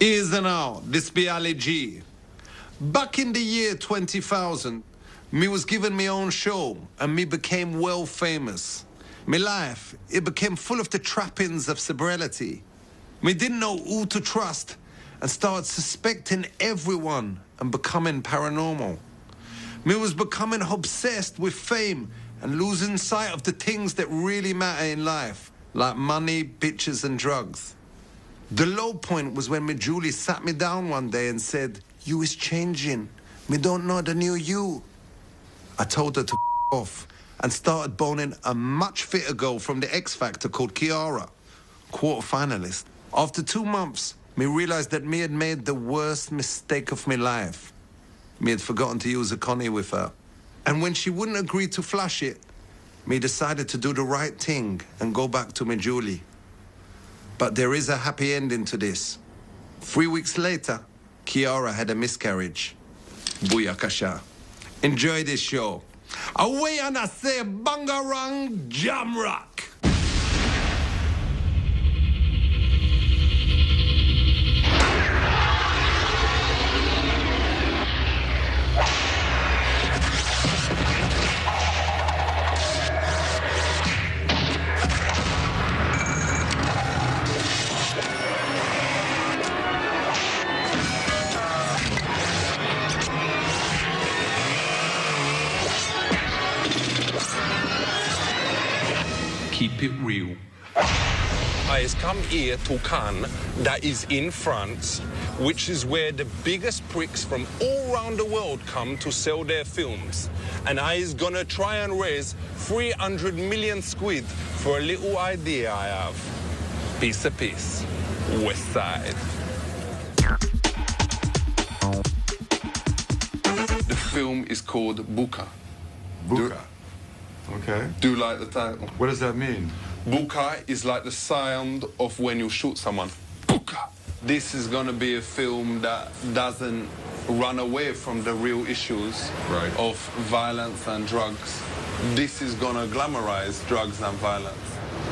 Here's and now, this be Ali G. Back in the year 20,000, me was given my own show and me became well famous. My life, it became full of the trappings of sobriety. Me didn't know who to trust and started suspecting everyone and becoming paranormal. Me was becoming obsessed with fame and losing sight of the things that really matter in life, like money, bitches and drugs. The low point was when me Julie sat me down one day and said, "You is changing. Me don't know the new you." I told her to off and started boning a much fitter girl from the X Factor called Kiara, quarter-finalist. After 2 months, me realized that me had made the worst mistake of my life. Me had forgotten to use a Connie with her. And when she wouldn't agree to flush it, me decided to do the right thing and go back to me Julie. But there is a happy ending to this. 3 weeks later, Kiara had a miscarriage. Booyakasha. Enjoy this show. Away and I say Bangarang Jamrock. Keep it real. I has come here to Cannes, that is in France, which is where the biggest pricks from all around the world come to sell their films. And I is gonna try and raise 300 million squid for a little idea I have. Piece of piece. West Side. The film is called Buka. Buka. Okay. Do you like the title? What does that mean? Buka is like the sound of when you shoot someone. Buka. This is going to be a film that doesn't run away from the real issues of violence and drugs. This is going to glamorize drugs and violence.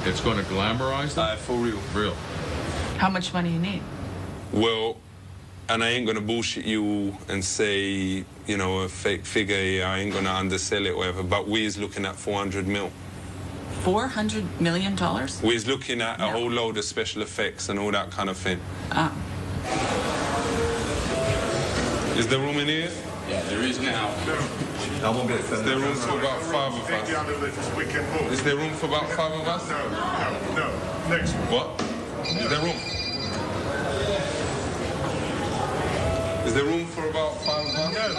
It's going to glamorize them? For real. Real. How much money you need? Well, and I ain't going to bullshit you and say, you know, a fake figure here. I ain't going to undersell it or whatever, but we is looking at 400 mil. $400 million? We is looking at a whole load of special effects and all that kind of thing. Is there room in here? Yeah, there is now. I won't get Is there room for about 5 of us? Is there room for about 5 of us? No. Next one. What? Is there room? Is there room for about 5 of us?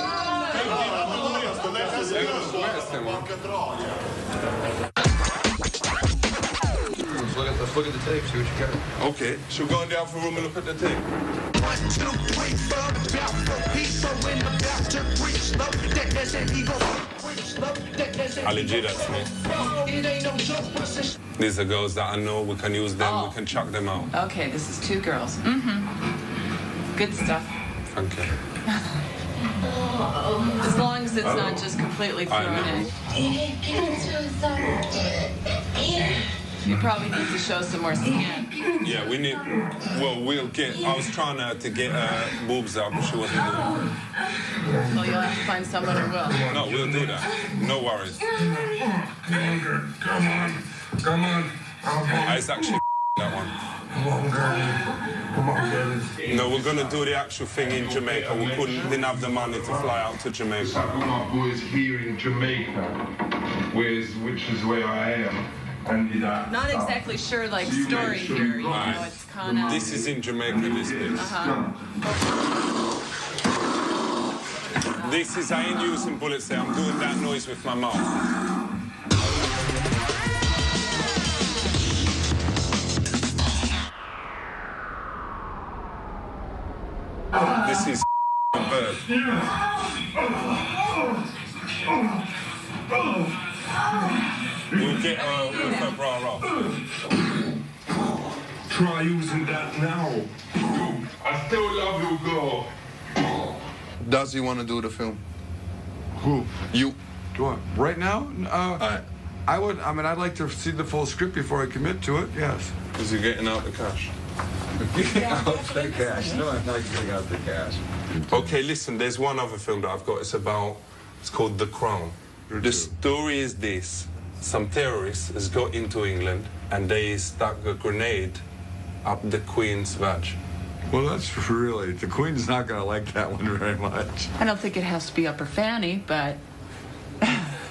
Let's look at the tape, see what you got. Okay, should we go in the other room and look at the tape? Ali G, that's me. These are girls that I know, we can use them, we can chuck them out. Okay, this is 2 girls. Good stuff. Thank you. As long as it's not just completely thrown in. You probably need to show some more skin. Yeah, we need, well, we'll get, I was trying to get boobs out, but she wasn't doing it. Well, you'll have to find someone who will. No, we'll do that. No worries. Come on. It's actually that one. Come on, girl. No, we're going to do the actual thing in Jamaica. We didn't have the money to fly out to Jamaica. My boys here in Jamaica, which is where I am. Not exactly sure, like, story here, you know, it's kind of... This is in Jamaica, this is. This is, I ain't using bullets there, I'm doing that noise with my mouth. This is a bird. We'll get with her bra off. Try using that now. I still love you, girl. Does he want to do the film? Who? You. Do I? Right now? I would. I mean, I'd like to see the full script before I commit to it. Yes. Is he getting out the cash? I'll take cash. No, I'm not giving out the cash. Okay, listen, there's one other film that I've got. It's called The Crown. The story is this. Some terrorists has got into England and they stuck a grenade up the Queen's vag. Well, that's really, the Queen's not going to like that one very much. I don't think it has to be upper fanny, but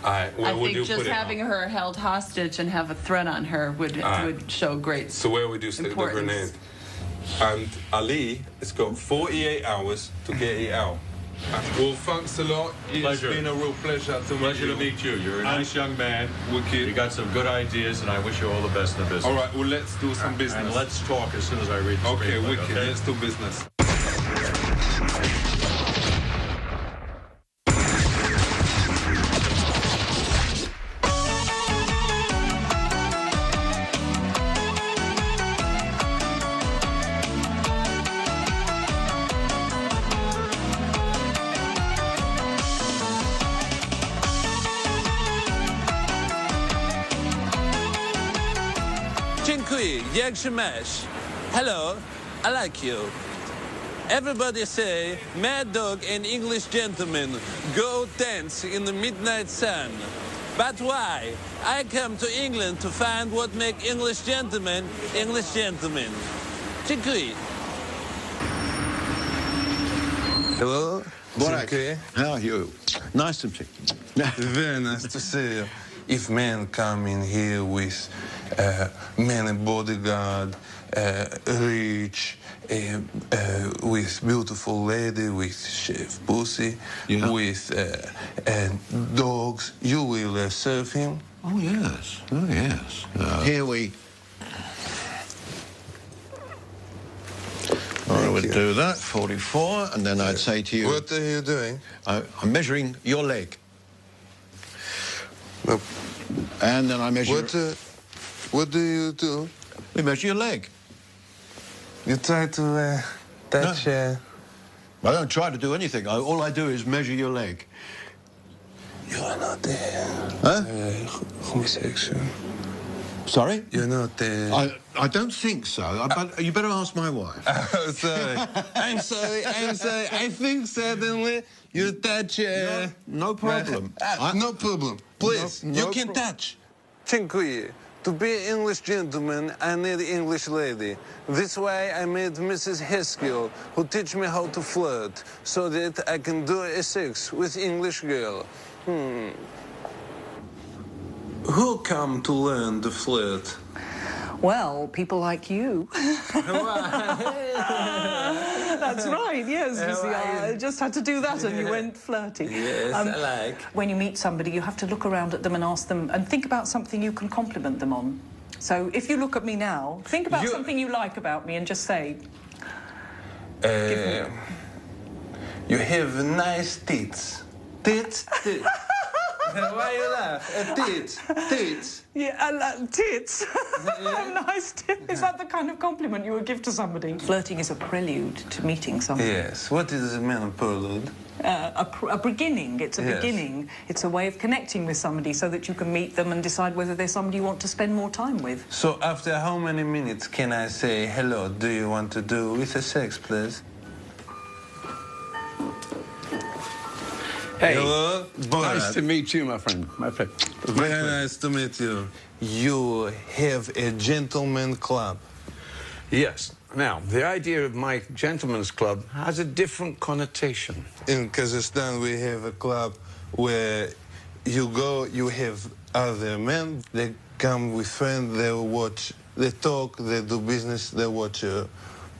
I think just having her held hostage and have a threat on her would show great. So where would you stick the grenade? And Ali has got 48 hours to get it out. Well, thanks a lot. It's been a real pleasure to meet you. You're a nice young man. Wicked. You got some good ideas, and I wish you all the best in the business. All right, well, let's do some business. And let's talk as soon as I read the screenplay. Okay, wicked. Okay? Let's do business. Jak się masz? Hello, I like you. Everybody say, Mad Dog and English gentlemen go dance in the midnight sun. But why? I come to England to find what make English gentlemen English gentlemen. Dziękuję. Hello? Borat, how are you? Nice to meet you. Very nice to see you. If men come in here with many bodyguard, rich, with beautiful lady, with chef pussy, with dogs, you will serve him? Oh, yes. Oh, yes. Here we... I would do that, 44, and then I'd say to you... What are you doing? I'm measuring your leg. No. And then I measure... What do you do? We measure your leg. You try to touch... I don't try to do anything. All I do is measure your leg. You are not homosexual. Sorry? You're not I don't think so. But you better ask my wife. Oh, sorry. I'm sorry. I think suddenly you touch... No problem. No problem. Please, no you can touch. Dziękuję. To be an English gentleman, I need an English lady. This way I made Mrs. Haskell, who teach me how to flirt, so that I can do a sex with English girl. Who come to learn the flirt? Well, people like you. That's right, yes. You see, I just had to do that and you went flirty. Yes, I like. When you meet somebody, you have to look around at them and ask them and think about something you can compliment them on. So if you look at me now, think about something you like about me and just say... You have nice tits. Tits. Why you laugh? Tits. Yeah, tits. Nice tits. Is that the kind of compliment you would give to somebody? Flirting is a prelude to meeting somebody. Yes. What is a man prelude? A beginning. It's a beginning. It's a way of connecting with somebody so that you can meet them and decide whether they're somebody you want to spend more time with. So after how many minutes can I say, hello, do you want to do with a sex, please? Hey, hello, Borat. Nice to meet you, my friend. My pleasure. Very nice to meet you. You have a gentleman club. Yes. Now, the idea of my gentleman's club has a different connotation. In Kazakhstan, we have a club where you go, you have other men, they come with friends, they watch, they talk, they do business, they watch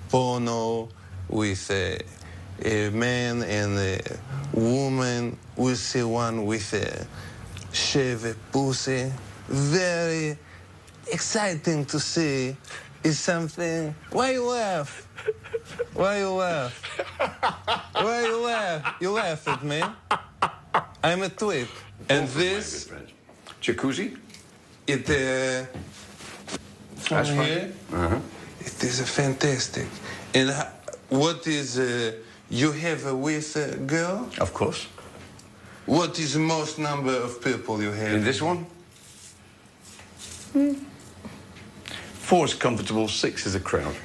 porno with a man and a woman. We see one with a shaved pussy. Very exciting to see. Is something... Why you laugh? Why you laugh? Why you laugh? You laugh at me. I'm a twit. And this... Jacuzzi? It... That's here. It is fantastic. And what is... you have a with a girl? Of course. What is the most number of people you have? In this one? 4 is comfortable, 6 is a crowd.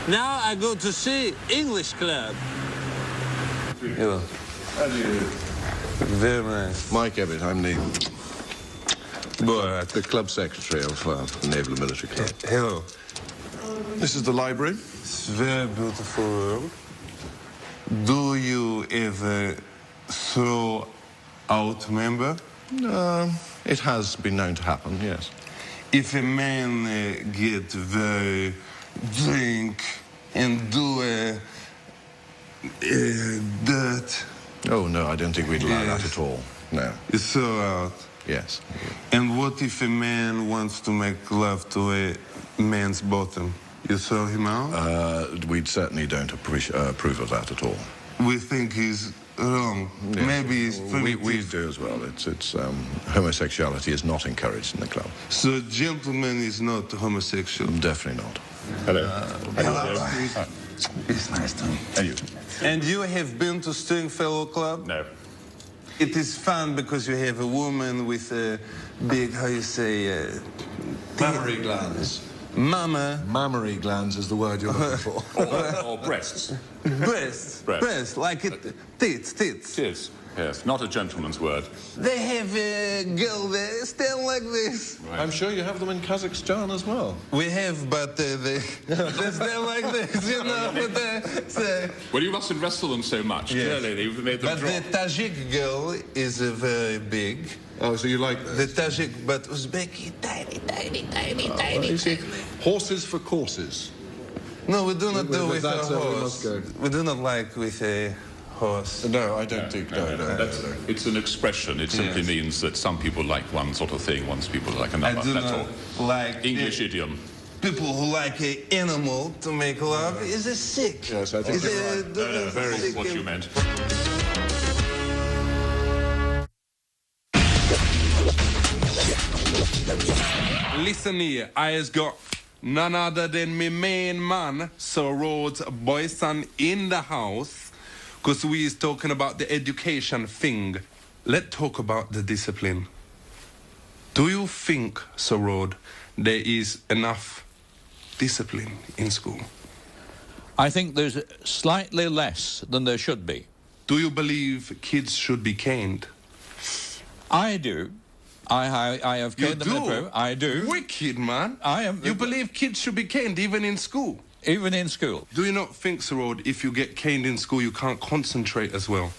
Now I go to see English club. Hello. Very nice. Mike Ebbett, I'm the Borat. the club secretary of the Naval and Military Club. Hello. This is the library. It's a very beautiful room. Do you ever throw out member? It has been known to happen, yes. If a man get very drink and do dirt, Oh, no, I don't think we'd allow that at all. No. you throw out. Yes. And what if a man wants to make love to a man's bottom? You throw him out? We certainly don't approve of that at all. We think he's wrong. Yes. Maybe he's primitive. We do as well. It's homosexuality is not encouraged in the club. So gentleman is not homosexual? Definitely not. Hello. It's nice to meet And you? And you have been to Stringfellow Club? No. It is fun because you have a woman with a big, how you say... Mammary glands. Mama. Mammary glands is the word you're looking for. Or breasts. Breasts. Breasts, like it, tits. Tits. Yes, not a gentleman's word. They have a girl there, stand like this. Right. I'm sure you have them in Kazakhstan as well. We have, but they stand like this, you know. But Well, you mustn't wrestle them so much. Yes. Clearly, you've made them but drop. the Tajik girl is very big. Oh, so you like The Tajik, but Uzbeki, tiny. You see, horses for courses. No, we do not do with a that, we horse. must go. We do not like with a horse. No, I don't think. No. It's an expression. It simply means that some people like one sort of thing, some people like I another. do That's not all. like English idiom. people who like an animal to make love is a sick. Yes, I think Is you're a- right. No, very sick what you and- meant. Listen here, I has got none other than me main man, Sir Rhodes' boyson in the house, because we is talking about the education thing. Let's talk about the discipline. Do you think, Sir Rhodes, there is enough discipline in school? I think there's slightly less than there should be. Do you believe kids should be caned? I do. I have caned them in the pro. I do. Wicked, man. I am. You believe kids should be caned even in school? Even in school. Do you not think, Sir Rhodes, if you get caned in school, you can't concentrate as well?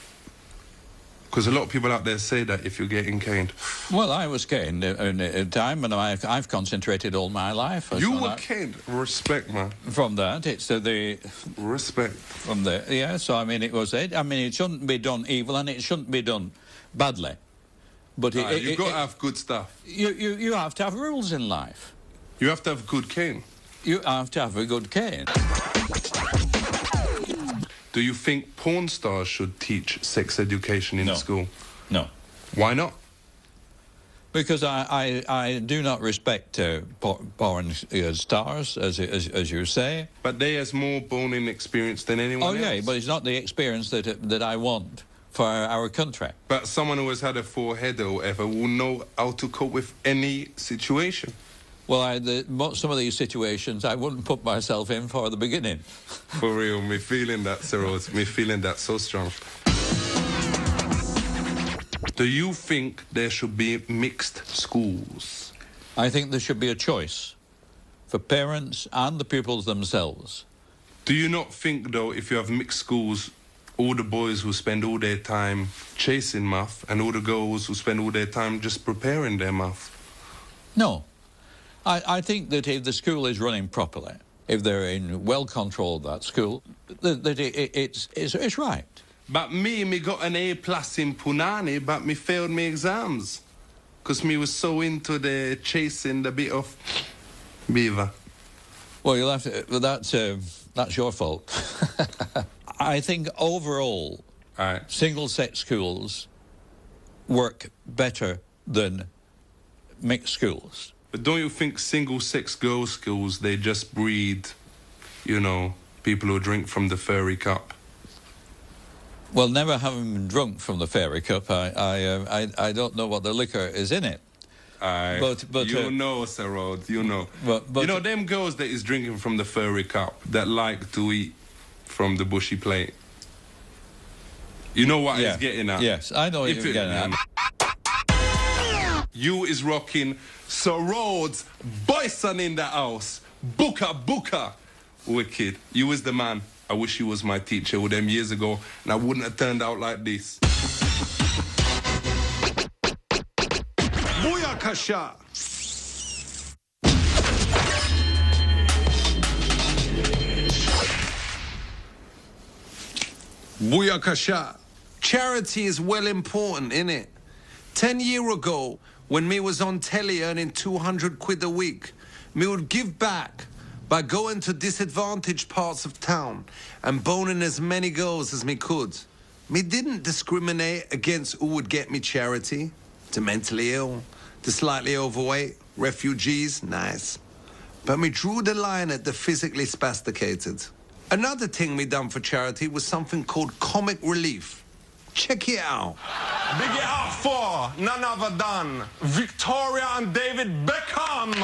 Because a lot of people out there say that if you're getting caned. Well, I was caned in a time, and I've concentrated all my life. You were caned. Respect, man. From that, it's the... Respect. From there, yeah, so, I mean, it was it. I mean, it shouldn't be done evil, and it shouldn't be done badly. But you've got to have good stuff. You have to have rules in life. You have to have good cane. You have to have a good cane. Do you think porn stars should teach sex education in school? No. Why not? Because I do not respect porn stars, as you say. But they has more boning experience than anyone else. Oh, yeah, but it's not the experience that I want for our country. But someone who has had a forehead or whatever will know how to cope with any situation. Well, some of these situations I wouldn't put myself in for the beginning. For real, me feeling that, Sir Rhodes. Me feeling that so strong. Do you think there should be mixed schools? I think there should be a choice for parents and the pupils themselves. Do you not think, though, if you have mixed schools, all the boys will spend all their time chasing muff and all the girls will spend all their time just preparing their muff? No. I think that if the school is running properly, if they're in well control of that school, that it's right. But me got an A+ in Punani, but me failed me exams. Because me was so into the chasing the bit of beaver. Well, you'll have to... that's your fault. I think overall, single-sex schools work better than mixed schools. But don't you think single-sex girls' schools, they just breed, you know, people who drink from the fairy cup? Well, never having drunk from the fairy cup, I don't know what the liquor is in it. But you know, Sir Rhodes, you know. But you know, them girls that is drinking from the furry cup, that like to eat from the bushy plate. You know what he's getting at? Yes, I know what you're getting at. You is rocking Sir Rhodes, Bison in the house. Booker. Wicked. You was the man. I wish you was my teacher with them years ago, and I wouldn't have turned out like this. Booyakasha! Booyakasha! Charity is well important, innit? 10 years ago, when me was on telly earning 200 quid a week, me would give back by going to disadvantaged parts of town and boning as many girls as me could. Me didn't discriminate against who would get me charity. The mentally ill, the slightly overweight, refugees, nice. But me drew the line at the physically spasticated. Another thing me done for charity was something called comic relief. Check it out. Big it up for none other than Victoria and David Beckham.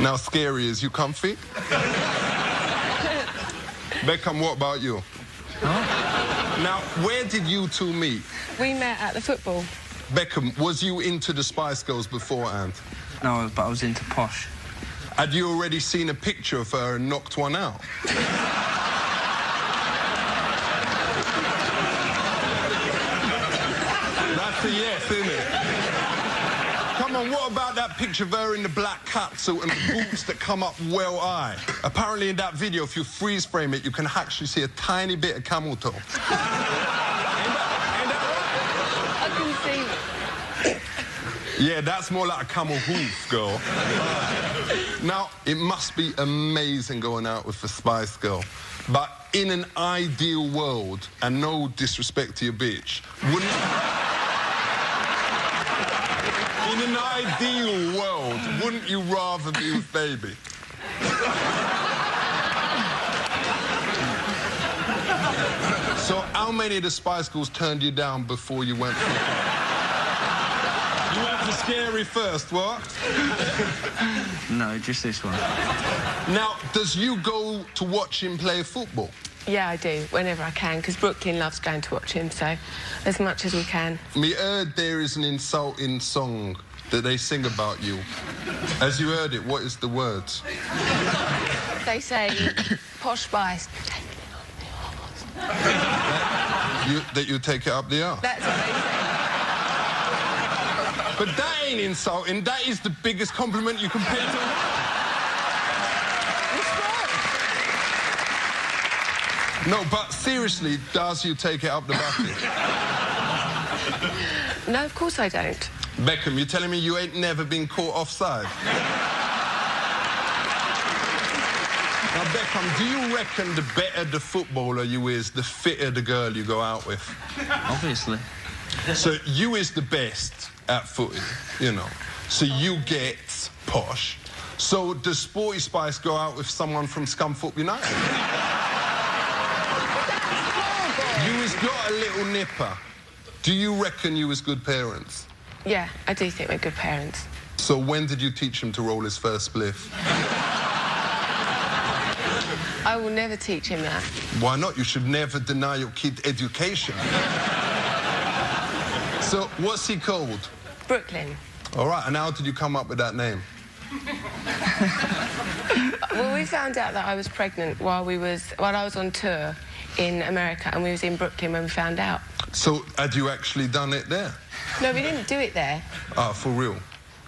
Now, Scary, is you comfy? Beckham, what about you? Huh? Now, where did you two meet? We met at the football. Beckham, was you into the Spice Girls beforehand? No, but I was into Posh. Had you already seen a picture of her and knocked one out? That's a yes, isn't it? Come on, what about that picture of her in the black catsuit and the boots that come up well high? Apparently in that video, if you freeze frame it, you can actually see a tiny bit of camel toe. Ain't that right? I can see. Yeah, that's more like a camel hoof, girl. Now, it must be amazing going out with a Spice Girl. But in an ideal world, and no disrespect to your bitch, in an ideal world, wouldn't you rather be with Baby? So how many of the Spice Girls turned you down before you went for it? You went for Scary first, what? No, just this one. Now, does you go to watch him play football? Yeah, I do, whenever I can, because Brooklyn loves going to watch him, so as much as we can. Me heard there is an insulting song that they sing about you. As you heard it, what is the words? They say, Posh Spice. That you take it up the arse? That's what they say. But that ain't insulting. That is the biggest compliment you can pay to her. No, but seriously, does you take it up the bucket? No, of course I don't. Beckham, you telling me you ain't never been caught offside? Now, Beckham, do you reckon the better the footballer you is, the fitter the girl you go out with? Obviously. So you is the best at footy, you know. So you get Posh. So does Sporty Spice go out with someone from Scunthorpe United? You has got a little nipper. Do you reckon you was good parents? Yeah, I do think we're good parents. So when did you teach him to roll his first spliff? I will never teach him that. Why not? You should never deny your kid education. So what's he called? Brooklyn. All right, and how did you come up with that name? Well, we found out that I was pregnant while I was on tour in America, and we was in Brooklyn when we found out. So had you actually done it there? No, we didn't do it there. Ah, for real?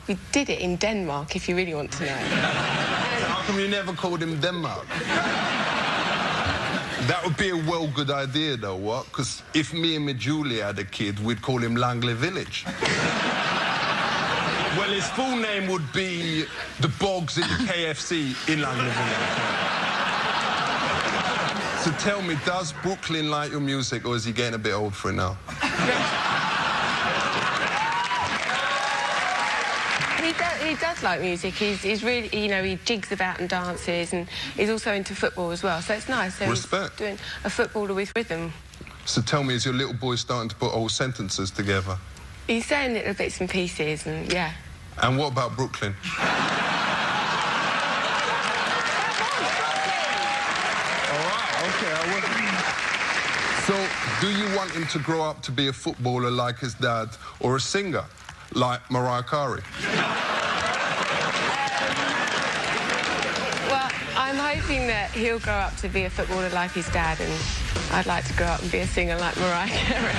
We did it in Denmark, if you really want to know. How come you never called him Denmark? That would be a well good idea, though, what? Because if me and Julie had a kid, we'd call him Langley Village. Well, his full name would be the Bogs in the KFC in Langley Village. So tell me, does Brooklyn like your music, or is he getting a bit old for it now? He does like music. He's really, you know, he jigs about and dances, and he's also into football as well. So it's nice. So Respect. He's doing a footballer with rhythm. So tell me, is your little boy starting to put whole sentences together? He's saying little bits and pieces, and yeah. And what about Brooklyn? So, do you want him to grow up to be a footballer like his dad, or a singer like Mariah Carey? Well, I'm hoping that he'll grow up to be a footballer like his dad, and I'd like to grow up and be a singer like Mariah Carey.